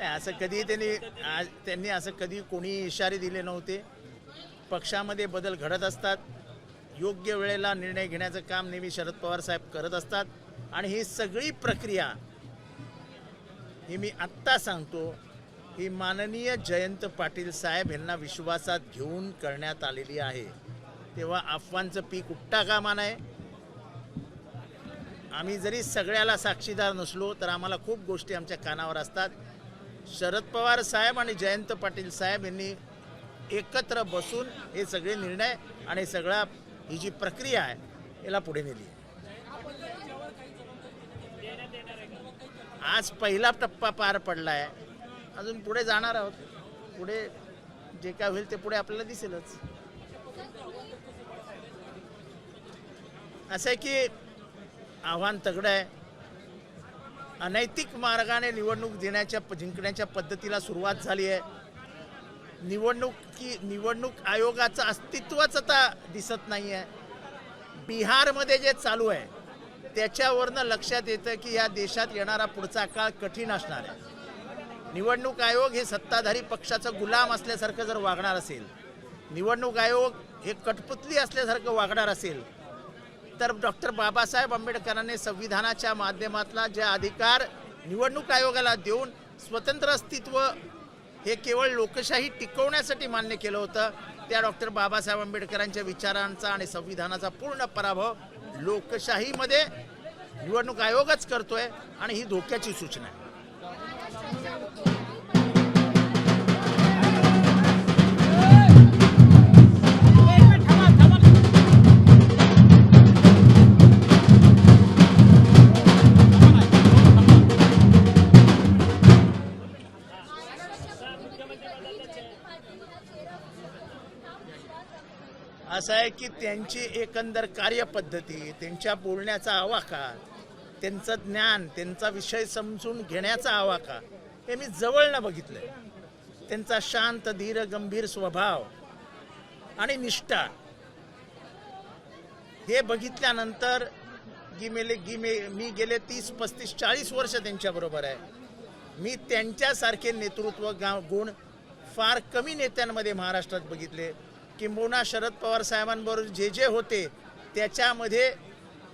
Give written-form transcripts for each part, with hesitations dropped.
असं कधी त्यांनी असं कधी कोणी इशारे दिले नव्हते. पक्षामध्ये बदल घडत असतात. योग्य वेळेला निर्णय घेण्याचं काम नेहमी शरद पवार साहेब करत असतात. आणि ही सगळी प्रक्रिया ही मी आत्ता सांगतो, ही माननीय जयंत पाटील साहेब यांना विश्वासात घेऊन करण्यात आलेली आहे. तेव्हा अफवांचं पीक उपटा कामा नये. आम्ही जरी सगळ्याला साक्षीदार नसलो तर आम्हाला खूप गोष्टी आमच्या कानावर असतात. शरद पवार साहेब आणि जयंत पाटील साहेब यांनी एकत्र बसून हे सगळे निर्णय आणि सगळा ही जी प्रक्रिया आहे याला पुढे नेली. आज पहिला टप्पा पार पडला आहे. अजून पुढे जाणार आहोत. पुढे जे काय होईल ते पुढे आपल्याला दिसेलच. असं आहे की आव्हान तगडं आहे. अनैतिक मार्गाने निवडणूक जिंकण्याच्या पद्धतीला सुरुवात झाली आहे. निवडणूक आयोगाचं अस्तित्वच आता दिसत नाही आहे. बिहारमध्ये जे चालू आहे त्याच्यावरनं लक्षात येतं की या देशात येणारा पुढचा काळ कठीण असणार आहे. निवडणूक आयोग हे सत्ताधारी पक्षाचा गुलाम असल्यासारखं जर वागणार असेल, निवडणूक आयोग हे कठपुतली असल्यासारखं वागणार असेल, तर डॉक्टर बाबासाहेब आंबेडकरांनी संविधानाच्या माध्यमातला जे अधिकार निवडणूक आयोगाला देऊन स्वतंत्र अस्तित्व हे केवळ लोकशाही टिकवण्यासाठी मान्य केलं होतं, त्या डॉक्टर बाबासाहेब आंबेडकरांच्या विचारांचा आणि संविधानाचा पूर्ण पराभव लोकशाहीमध्ये निवडणूक आयोगच करतोय आणि ही धोक्याची सूचना आहे. असं आहे की त्यांची एकंदर कार्यपद्धती, त्यांच्या बोलण्याचा आवाका, त्यांचं ज्ञान, त्यांचा विषय समजून घेण्याचा आवाका हे मी जवळनं बघितलंय. त्यांचा शांत धीर गंभीर स्वभाव आणि निष्ठा हे बघितल्यानंतर मी गेले 30, 35, 40 वर्ष त्यांच्याबरोबर आहे. मी त्यांच्यासारखे नेतृत्व गुण फार कमी नेत्यांमध्ये महाराष्ट्रात बघितले. किंबहुना शरद पवार साहेबांबरोबर जे होते त्याच्यामध्ये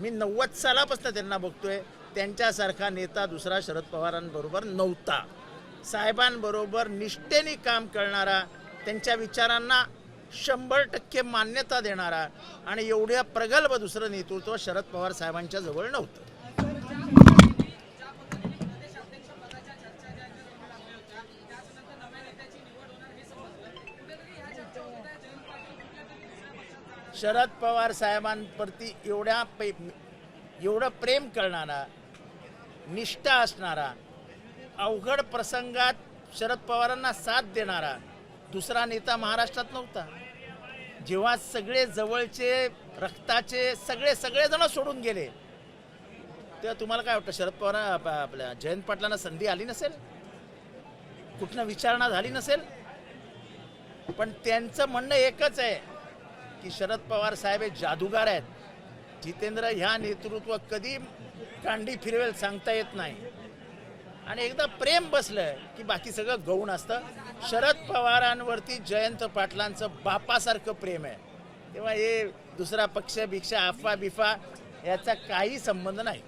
मी 90 सालापासून त्यांना बघतोय. त्यांच्यासारखा नेता दुसरा शरद पवारांबरोबर नव्हता. साहेबांबरोबर निष्ठेने काम करणारा, त्यांच्या विचारांना 100% मान्यता देणारा आणि एवढ्या प्रगल्भ दुसरं नेतृत्व शरद पवार साहेबांच्या जवळ नव्हतं. शरद पवार साहेबांप्रती एवढं प्रेम करणारा, निष्ठा असणारा, अवघड प्रसंगात शरद पवारांना साथ देणारा दुसरा नेता महाराष्ट्रात नव्हता. जेव्हा सगळे जवळचे रक्ताचे सगळेजण सोडून गेले तेव्हा तुम्हाला काय वाटतं? शरद पवार आपल्या जयंत पाटलांना संधी आली नसेल, कुठनं विचारणा झाली नसेल? पण त्यांचं म्हणणं एकच आहे की शरद पवार साहेब हे जादूगार आहेत. जितेंद्र ह्या नेतृत्व कधी कांडी फिरवेल सांगता येत नाही. आणि एकदा प्रेम बसलं की बाकी सगळं गौण असतं. शरद पवारांवरती जयंत पाटलांचं बापासारखं प्रेम आहे. तेव्हा हे दुसरा पक्ष भिक्षा अफवा बिफा याचा काही संबंध नाही.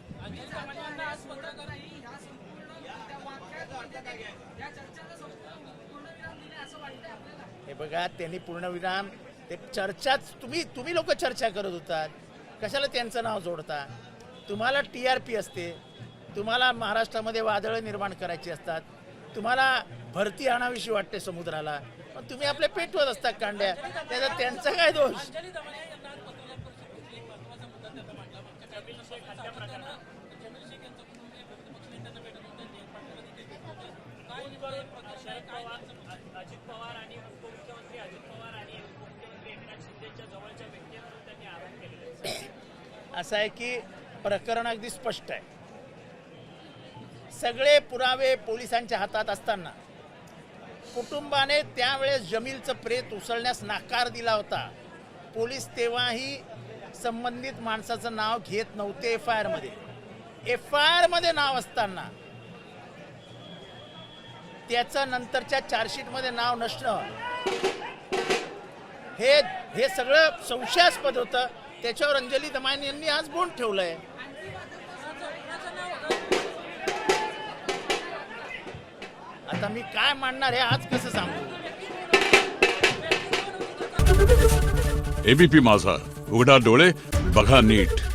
हे बघा, त्यांनी पूर्णविराम ते चर्चाच तुम्ही लोक चर्चा करत होतात. कशाला त्यांचं नाव जोडता? तुम्हाला TRP असते, तुम्हाला महाराष्ट्रामध्ये वादळं निर्माण करायची असतात, तुम्हाला भरती आणावीशी वाटते समुद्राला, पण तुम्ही आपले पेटवत असता कांड्या. त्याचा त्यांचा काय दोष? अजित पवार आणि उपमुख्यमंत्री अजित पवार आणि उपमुख्यमंत्री एकनाथ शिंदेच्या जवळच्या व्यक्तींकडून त्यांनी आरोप केलेले. असं आहे की प्रकरण अगदी स्पष्ट आहे. सगळे पुरावे पोलिसांच्या हातात असताना कुटुंबाने त्यावेळेस जमीलचं प्रेत उचलण्यास नकार दिला होता. पोलीस तेव्हाही संबंधित माणसाचं नाव घेत नव्हते. FIR मध्ये नाव असताना त्याचं नंतरच्या चार्जशीटमध्ये नाव नसणं हे सगळं संशयास्पद होतं. त्याच्यावर अंजली दमानी यांनी आज बोंड ठेवलंय. आता मी काय मांडणार आहे आज कसं सांगू. एबीपी माझा, उघडा डोळे बघा नीट.